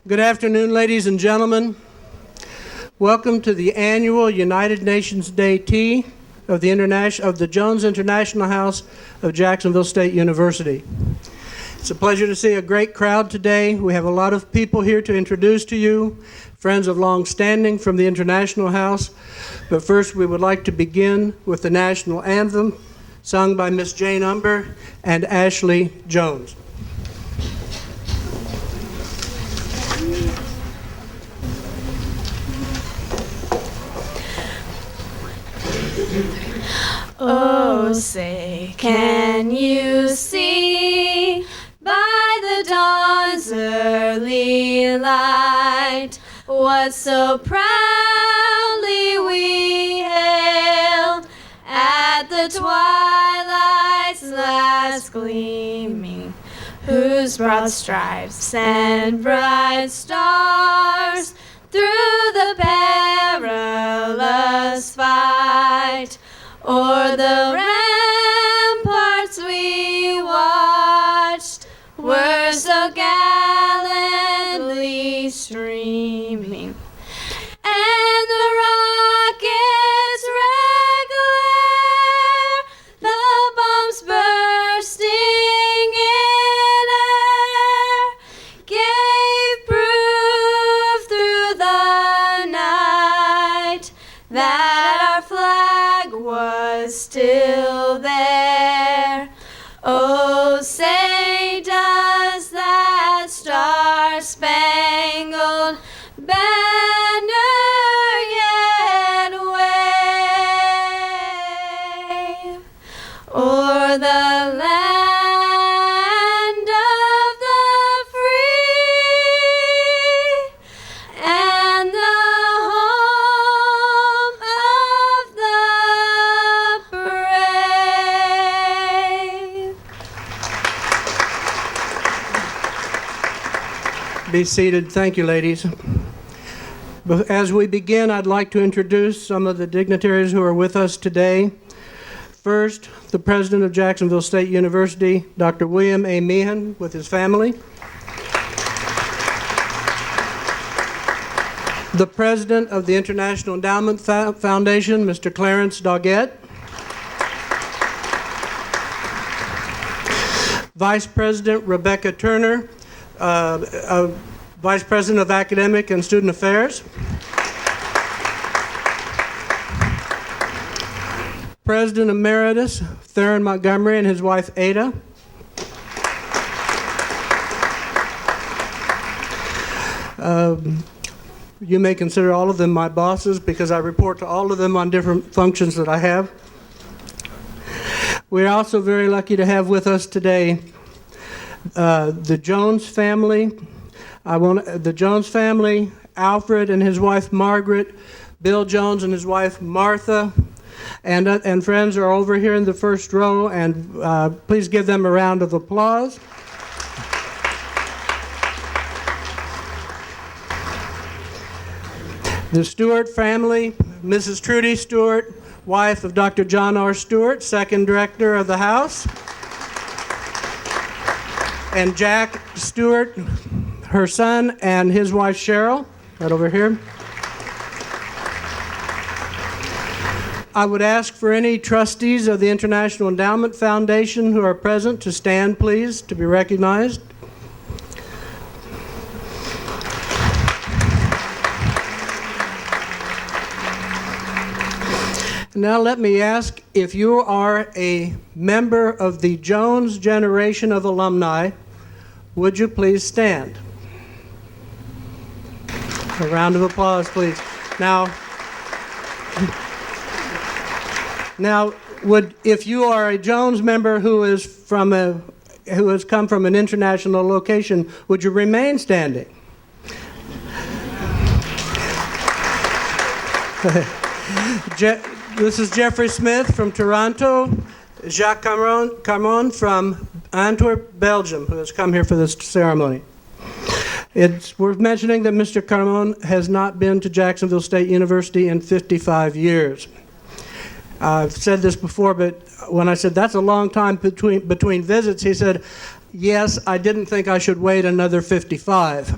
Good afternoon, ladies and gentlemen. Welcome to the annual United Nations Day Tea of the Jones International House of Jacksonville State University. It's a pleasure to see a great crowd today. We have a lot of people here to introduce to you, friends of long standing from the International House. But first, we would like to begin with the national anthem sung by Miss Jane Umber and Ashley Jones. Oh, say, can you see by the dawn's early light what so proudly we hailed at the twilight's last gleaming, whose broad stripes and bright stars through the perilous fight o'er the ramparts we watched were so gallantly streaming, and the rockets' red glare, the bombs bursting in air, gave proof through the night that our flag was still there. Oh, say, does that star-spangled banner yet wave o'er the land of the free and the home of the brave? Be seated. Thank you, ladies. As we begin, I'd like to introduce some of the dignitaries who are with us today. First, the president of Jacksonville State University, Dr. William A. Meehan, with his family. The president of the International Endowment Foundation, Mr. Clarence Doggett. Vice President Rebecca Turner, Vice President of Academic and Student Affairs. President Emeritus Theron Montgomery and his wife Ada. You may consider all of them my bosses because I report to all of them on different functions that I have. We're also very lucky to have with us today the Jones family. The Jones family, Alfred and his wife Margaret, Bill Jones and his wife Martha, and friends are over here in the first row, and please give them a round of applause. The Stewart family, Mrs. Trudy Stewart, wife of Dr. John R. Stewart, second director of the House, and Jack Stewart, her son, and his wife Cheryl, right over here. I would ask for any trustees of the International Endowment Foundation who are present to stand, please, to be recognized. Now let me ask, if you are a member of the Jones generation of alumni, would you please stand? A round of applause, please. Now, if you are a Jones member who has come from an international location, would you remain standing? This is Jeffrey Smith from Toronto, Jacques Carmon from Antwerp, Belgium, who has come here for this ceremony. It's worth mentioning that Mr. Carmon has not been to Jacksonville State University in 55 years. I've said this before, but when I said that's a long time between visits, he said, yes, I didn't think I should wait another 55.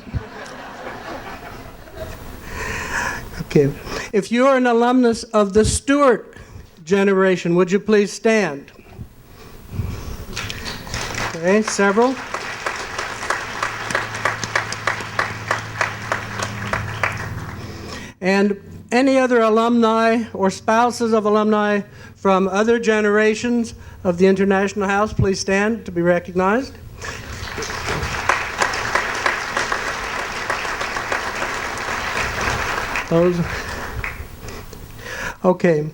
Okay. If you're an alumnus of the Stewart generation, would you please stand? Okay, several. And any other alumni or spouses of alumni from other generations of the International House, please stand to be recognized. Those. Okay.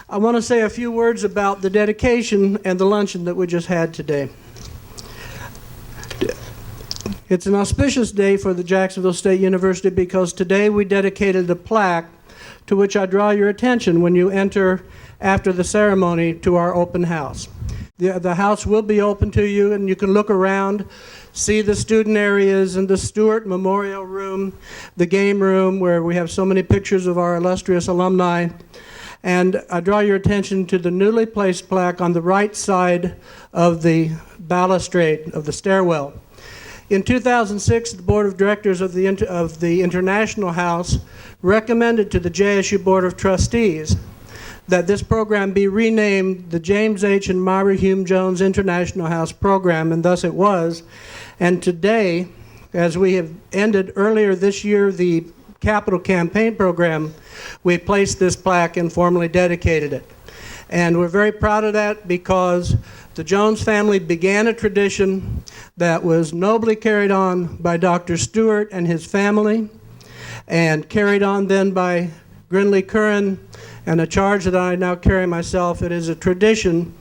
I want to say a few words about the dedication and the luncheon that we just had today. It's an auspicious day for the Jacksonville State University because today we dedicated a plaque to which I draw your attention when you enter after the ceremony to our open house. The house will be open to you, and you can look around, see the student areas and the Stewart Memorial Room, the game room where we have so many pictures of our illustrious alumni. And I draw your attention to the newly placed plaque on the right side of the balustrade of the stairwell. In 2006, the Board of Directors of the International House recommended to the JSU Board of Trustees that this program be renamed the James H. and Myra Hume Jones International House Program, and thus it was. And today, as we have ended earlier this year the capital campaign program, we placed this plaque and formally dedicated it. And we're very proud of that because the Jones family began a tradition that was nobly carried on by Dr. Stewart and his family, and carried on then by Grinley Curran, and a charge that I now carry myself. It is a tradition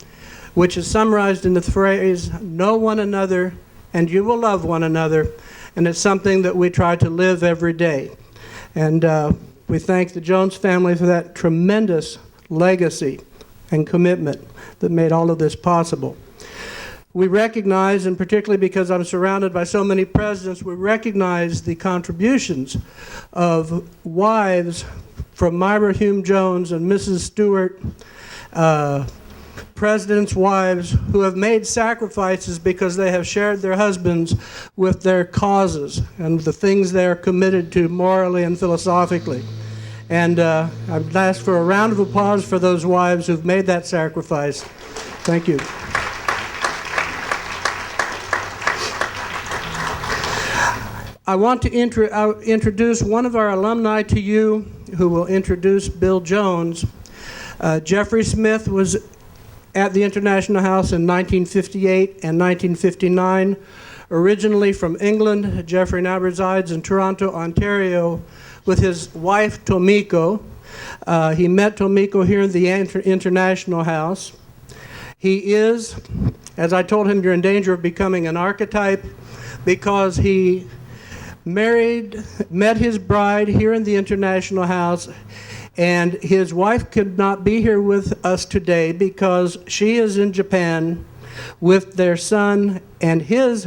which is summarized in the phrase, know one another and you will love one another, and it's something that we try to live every day. And we thank the Jones family for that tremendous legacy and commitment that made all of this possible. We recognize, and particularly because I'm surrounded by so many presidents, we recognize the contributions of wives from Myra Hume Jones and Mrs. Stewart, presidents' wives who have made sacrifices because they have shared their husbands with their causes and the things they are committed to morally and philosophically. And I'd ask for a round of applause for those wives who've made that sacrifice. Thank you. I want to introduce one of our alumni to you who will introduce Bill Jones. Jeffrey Smith was at the International House in 1958 and 1959. Originally from England, Jeffrey now resides in Toronto, Ontario, with his wife, Tomiko. He met Tomiko here in the International House. He is, as I told him, you're in danger of becoming an archetype because he met his bride here in the International House, and his wife could not be here with us today because she is in Japan with their son and his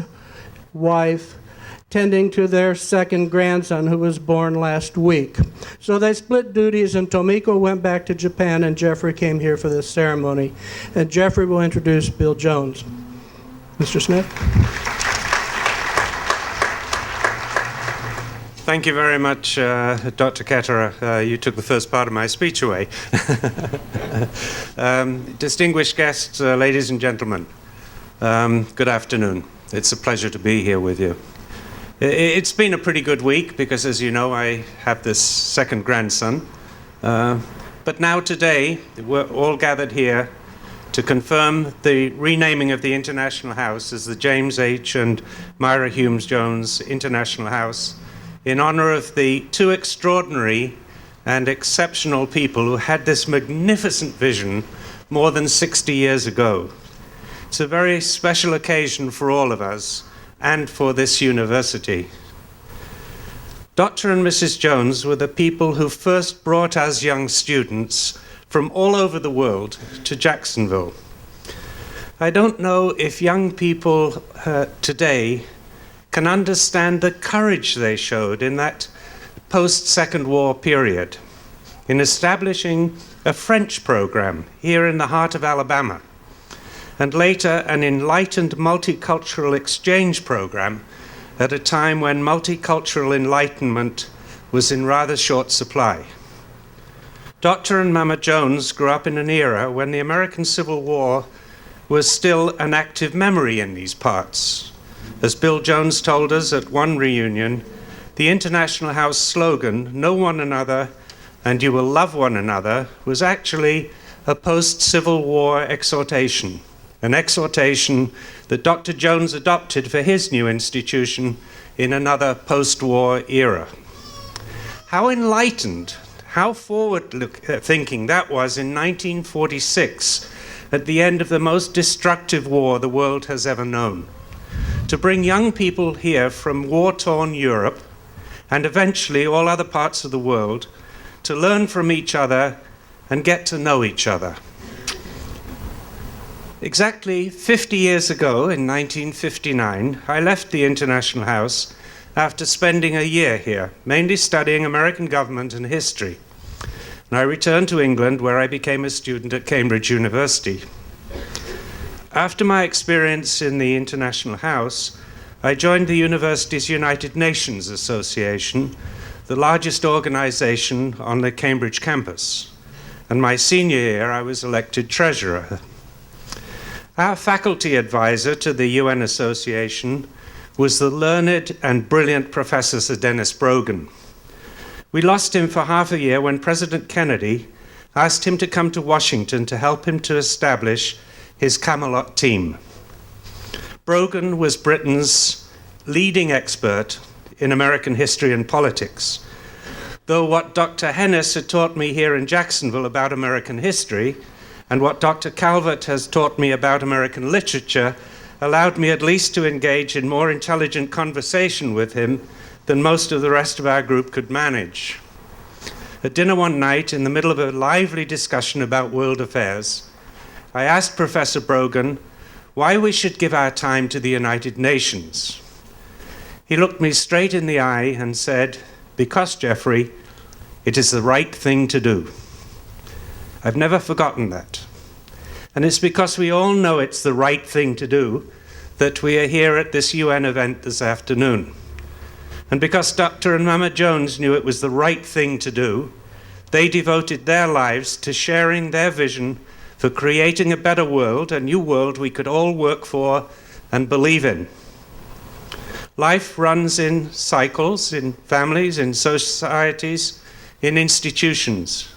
wife tending to their second grandson who was born last week. So they split duties, and Tomiko went back to Japan, and Jeffrey came here for this ceremony. And Jeffrey will introduce Bill Jones. Mr. Smith? Thank you very much, Dr. Ketterer. You took the first part of my speech away. Distinguished guests, ladies and gentlemen, good afternoon. It's a pleasure to be here with you. It's been a pretty good week because, as you know, I have this second grandson. But now today, we're all gathered here to confirm the renaming of the International House as the James H. and Myra Hume Jones International House in honor of the two extraordinary and exceptional people who had this magnificent vision more than 60 years ago. It's a very special occasion for all of us and for this university. Dr. and Mrs. Jones were the people who first brought us young students from all over the world to Jacksonville. I don't know if young people today can understand the courage they showed in that post-Second War period in establishing a French program here in the heart of Alabama, and later an enlightened multicultural exchange program at a time when multicultural enlightenment was in rather short supply. Dr. and Mama Jones grew up in an era when the American Civil War was still an active memory in these parts. As Bill Jones told us at one reunion, the International House slogan, "Know one another and you will love one another," was actually a post-Civil War exhortation, an exhortation that Dr. Jones adopted for his new institution in another post-war era. How enlightened, how forward-thinking that was in 1946, at the end of the most destructive war the world has ever known. To bring young people here from war-torn Europe, and eventually all other parts of the world, to learn from each other and get to know each other. Exactly 50 years ago, in 1959, I left the International House after spending a year here, mainly studying American government and history. And I returned to England, where I became a student at Cambridge University. After my experience in the International House, I joined the university's United Nations Association, the largest organization on the Cambridge campus. And my senior year, I was elected treasurer. Our faculty advisor to the UN Association was the learned and brilliant Professor Sir Dennis Brogan. We lost him for half a year when President Kennedy asked him to come to Washington to help him to establish his Camelot team. Brogan was Britain's leading expert in American history and politics. Though what Dr. Hennis had taught me here in Jacksonville about American history, and what Dr. Calvert has taught me about American literature, allowed me at least to engage in more intelligent conversation with him than most of the rest of our group could manage. At dinner one night, in the middle of a lively discussion about world affairs, I asked Professor Brogan why we should give our time to the United Nations. He looked me straight in the eye and said, "Because, Jeffrey, it is the right thing to do." I've never forgotten that. And it's because we all know it's the right thing to do that we are here at this UN event this afternoon. And because Dr. and Mama Jones knew it was the right thing to do, they devoted their lives to sharing their vision for creating a better world, a new world we could all work for and believe in. Life runs in cycles, in families, in societies, in institutions.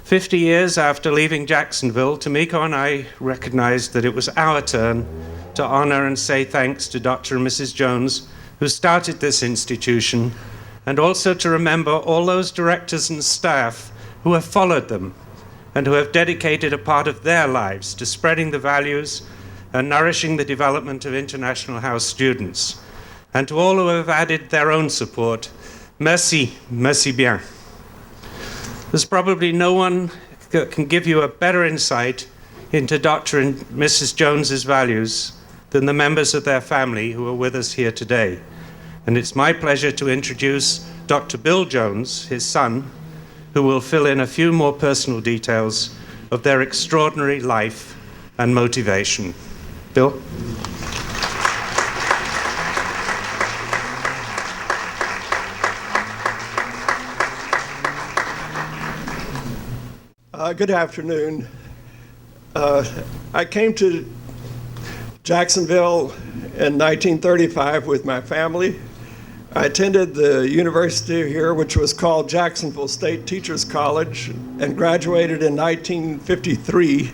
50 years after leaving Jacksonville, Tomiko and I recognized that it was our turn to honor and say thanks to Dr. and Mrs. Jones, who started this institution, and also to remember all those directors and staff who have followed them and who have dedicated a part of their lives to spreading the values and nourishing the development of International House students. And to all who have added their own support, merci, merci bien. There's probably no one that can give you a better insight into Dr. and Mrs. Jones's values than the members of their family who are with us here today. And it's my pleasure to introduce Dr. Bill Jones, his son, who will fill in a few more personal details of their extraordinary life and motivation. Bill? Good afternoon. I came to Jacksonville in 1935 with my family. I attended the university here, which was called Jacksonville State Teachers College, and graduated in 1953.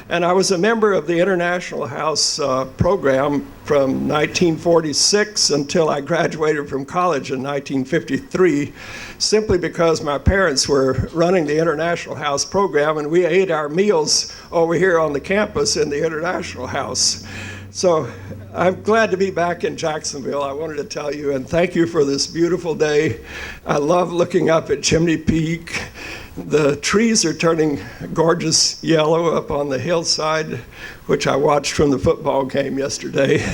And I was a member of the International House program from 1946 until I graduated from college in 1953, simply because my parents were running the International House program, and we ate our meals over here on the campus in the International House. So I'm glad to be back in Jacksonville, I wanted to tell you, and thank you for this beautiful day. I love looking up at Chimney Peak. The trees are turning gorgeous yellow up on the hillside, which I watched from the football game yesterday.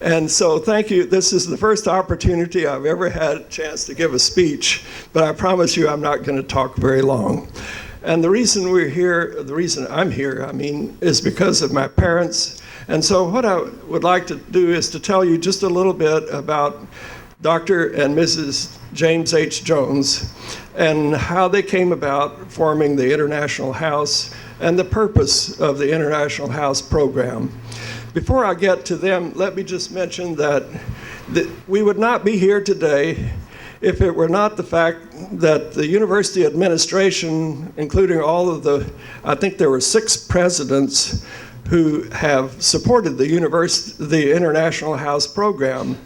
And so thank you. This is the first opportunity I've ever had a chance to give a speech, but I promise you I'm not going to talk very long. And the reason we're here, the reason I'm here, is because of my parents. And so what I would like to do is to tell you just a little bit about Dr. and Mrs. James H. Jones, and how they came about forming the International House and the purpose of the International House program. Before I get to them, let me just mention that we would not be here today if it were not the fact that the university administration, including all of I think there were 6 presidents who have supported the International House program,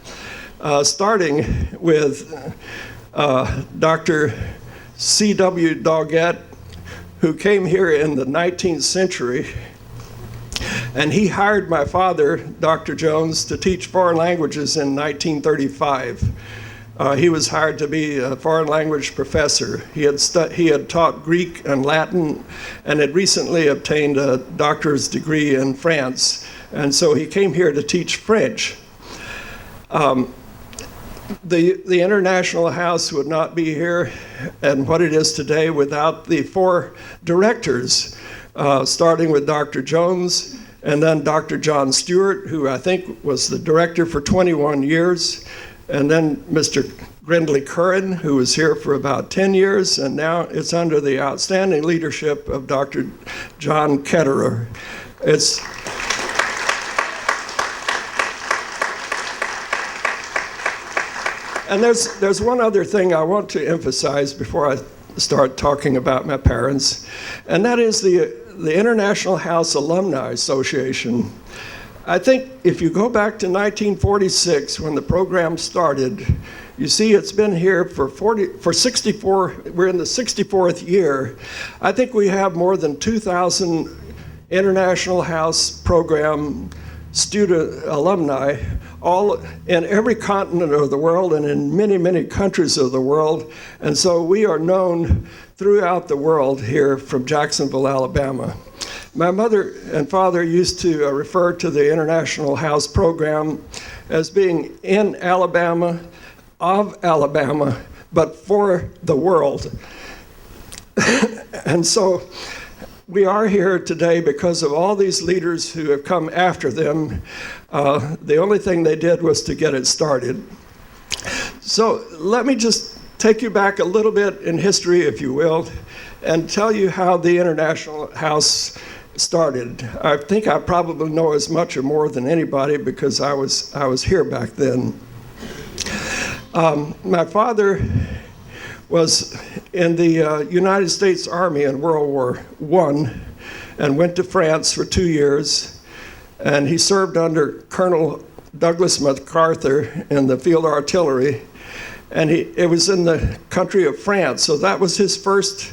starting with Dr. C.W. Doggett, who came here in the 19th century, and he hired my father, Dr. Jones, to teach foreign languages in 1935. He was hired to be a foreign language professor. He had taught Greek and Latin and had recently obtained a doctor's degree in France. And so he came here to teach French. The International House would not be here and what it is today without the 4 directors, starting with Dr. Jones and then Dr. John Stewart, who I think was the director for 21 years, and then Mr. Grindley Curran, who was here for about 10 years, and now it's under the outstanding leadership of Dr. John Ketterer. And there's one other thing I want to emphasize before I start talking about my parents, and that is the International House Alumni Association. I think if you go back to 1946 when the program started, you see it's been here for 64, we're in the 64th year. I think we have more than 2,000 International House program student alumni, all in every continent of the world and in many, many countries of the world. And so we are known throughout the world here from Jacksonville, Alabama. My mother and father used to refer to the International House program as being in Alabama, of Alabama, but for the world. And so we are here today because of all these leaders who have come after them. The only thing they did was to get it started. So let me just take you back a little bit in history, if you will, and tell you how the International House started. I think I probably know as much or more than anybody because I was here back then. My father was in the United States Army in World War I and went to France for 2 years, and he served under Colonel Douglas MacArthur in the field artillery, and it was in the country of France, so that was his first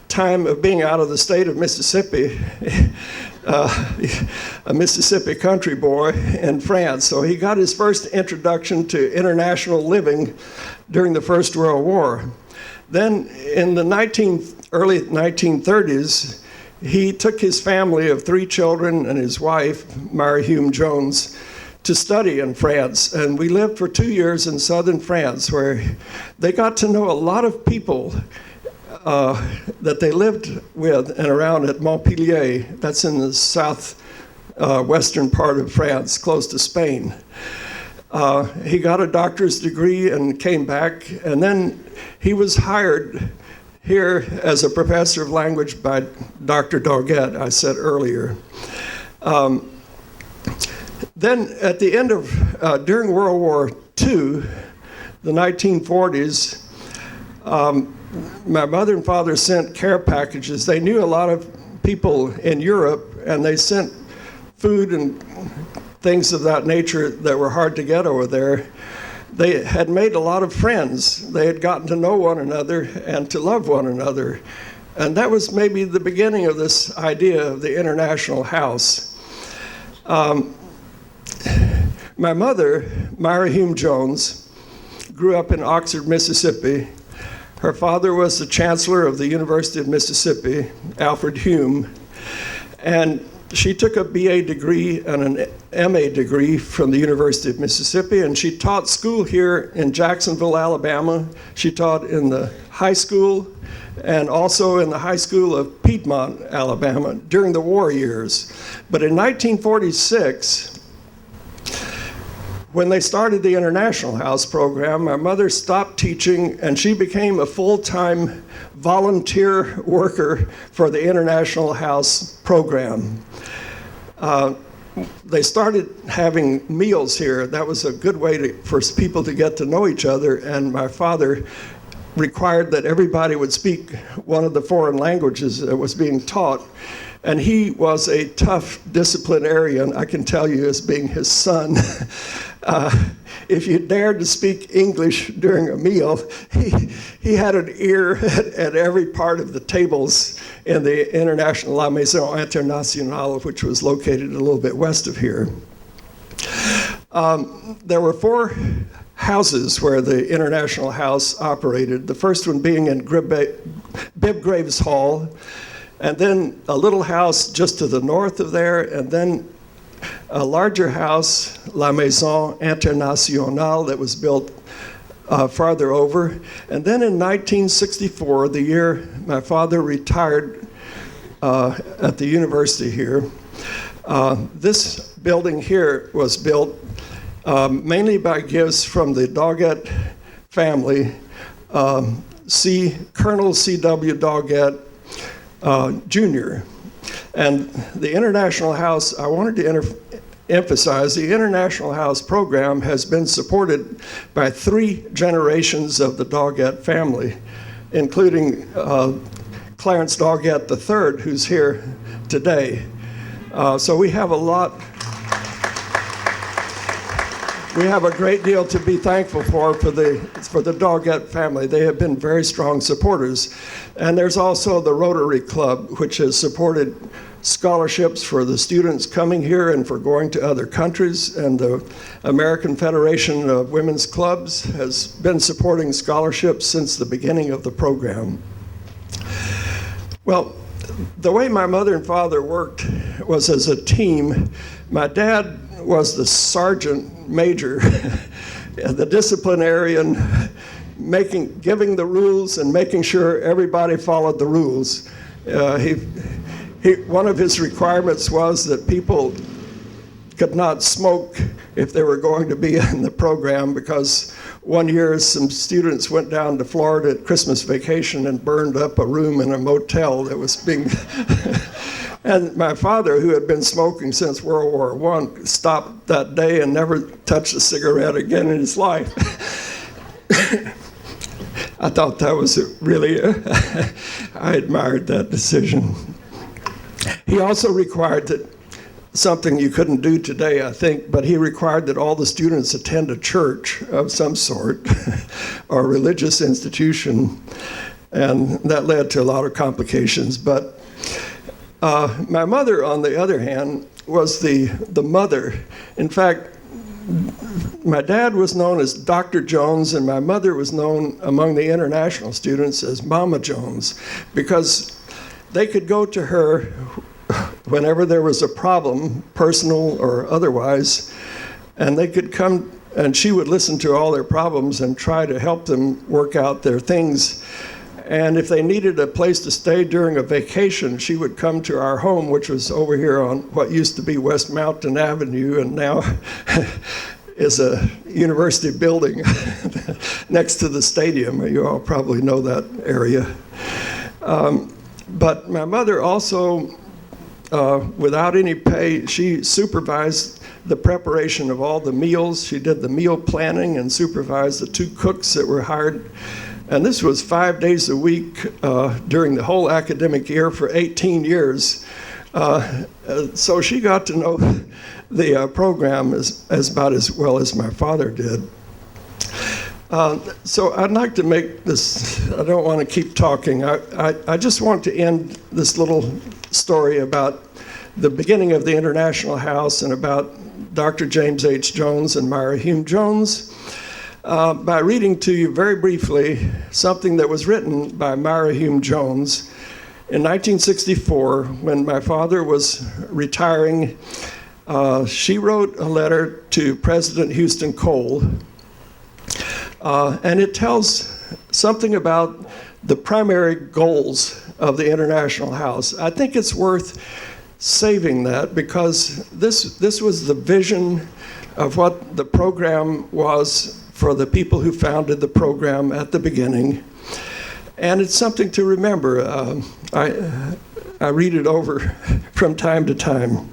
time of being out of the state of Mississippi, a Mississippi country boy in France. So he got his first introduction to international living during the First World War. Then in the early 1930s, he took his family of 3 children and his wife, Mary Hume Jones, to study in France. And we lived for 2 years in southern France, where they got to know a lot of people that they lived with and around at Montpellier. That's in the western part of France, close to Spain. He got a doctor's degree and came back, and then he was hired here as a professor of language by Dr. Doggett, I said earlier. Then at the end of, during World War II, the 1940s, my mother and father sent care packages. They knew a lot of people in Europe, and they sent food and things of that nature that were hard to get over there. They had made a lot of friends. They had gotten to know one another and to love one another. And that was maybe the beginning of this idea of the International House. My mother, Myra Hume Jones, grew up in Oxford, Mississippi. Her father was the chancellor of the University of Mississippi, Alfred Hume, and she took a BA degree and an MA degree from the University of Mississippi, and she taught school here in Jacksonville, Alabama. She taught in the high school and also in the high school of Piedmont, Alabama during the war years. But in 1946, When they started the International House program, my mother stopped teaching and she became a full-time volunteer worker for the International House program. They started having meals here. That was a good way for people to get to know each other, and my father required that everybody would speak one of the foreign languages that was being taught. And he was a tough disciplinarian, I can tell you, as being his son. If you dared to speak English during a meal, he had an ear at every part of the tables in the International La Maison Internationale, which was located a little bit west of here. There were 4 houses where the International House operated, the first one being in Bibgraves Hall, and then a little house just to the north of there, and then a larger house, La Maison Internationale, that was built farther over. And then in 1964, the year my father retired at the university here, this building here was built mainly by gifts from the Doggett family, Colonel C.W. Doggett Jr. And the International House, I wanted to emphasize, the International House program has been supported by 3 generations of the Doggett family, including Clarence Doggett III, who's here today. So we have a lot. We have a great deal to be thankful for the Doggett family. They have been very strong supporters. And there's also the Rotary Club, which has supported scholarships for the students coming here and for going to other countries. And the American Federation of Women's Clubs has been supporting scholarships since the beginning of the program. Well, the way my mother and father worked was as a team. My dad was the sergeant major, the disciplinarian, giving the rules and making sure everybody followed the rules. One of his requirements was that people could not smoke if they were going to be in the program, because one year some students went down to Florida at Christmas vacation and burned up a room in a motel that was being And my father, who had been smoking since World War I, stopped that day and never touched a cigarette again in his life. I thought that was really, I admired that decision. He also required that, something you couldn't do today, I think, but he required that all the students attend a church of some sort or a religious institution, and that led to a lot of complications. But my mother, on the other hand, was the mother. In fact, my dad was known as Dr. Jones, and my mother was known among the international students as Mama Jones, because they could go to her whenever there was a problem, personal or otherwise, and they could come, and she would listen to all their problems and try to help them work out their things. And if they needed a place to stay during a vacation, she would come to our home, which was over here on what used to be West Mountain Avenue and now is a university building next to the stadium. You all probably know that area. But my mother also, without any pay, she supervised the preparation of all the meals. She did the meal planning and supervised the 2 cooks that were hired. And this was 5 days a week during the whole academic year for 18 years. So she got to know the program as about as well as my father did. So I'd like to make this, I don't want to keep talking. I just want to end this little story about the beginning of the International House and about Dr. James H. Jones and Myra Hume Jones. By reading to you very briefly something that was written by Myra Hume Jones in 1964 when my father was retiring. She wrote a letter to President Houston Cole, and it tells something about the primary goals of the International House. I think it's worth saving that because this was the vision of what the program was for the people who founded the program at the beginning. And it's something to remember. I read it over from time to time.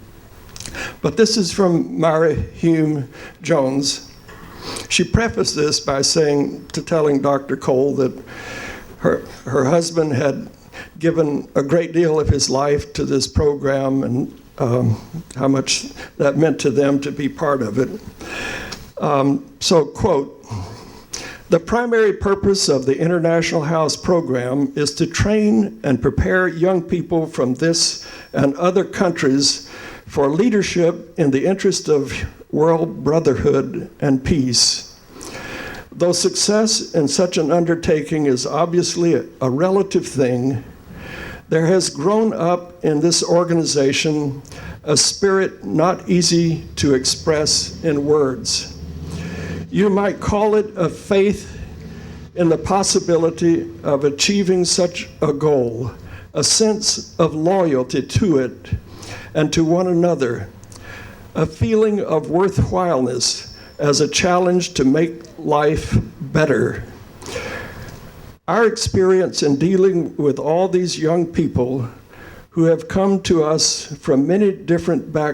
But this is from Myra Hume Jones. She prefaced this by telling Dr. Cole that her husband had given a great deal of his life to this program and how much that meant to them to be part of it. So, quote, "The primary purpose of the International House program is to train and prepare young people from this and other countries for leadership in the interest of world brotherhood and peace. Though success in such an undertaking is obviously a relative thing, there has grown up in this organization a spirit not easy to express in words. You might call it a faith in the possibility of achieving such a goal, a sense of loyalty to it and to one another, a feeling of worthwhileness as a challenge to make life better. Our experience in dealing with all these young people who have come to us from many different backgrounds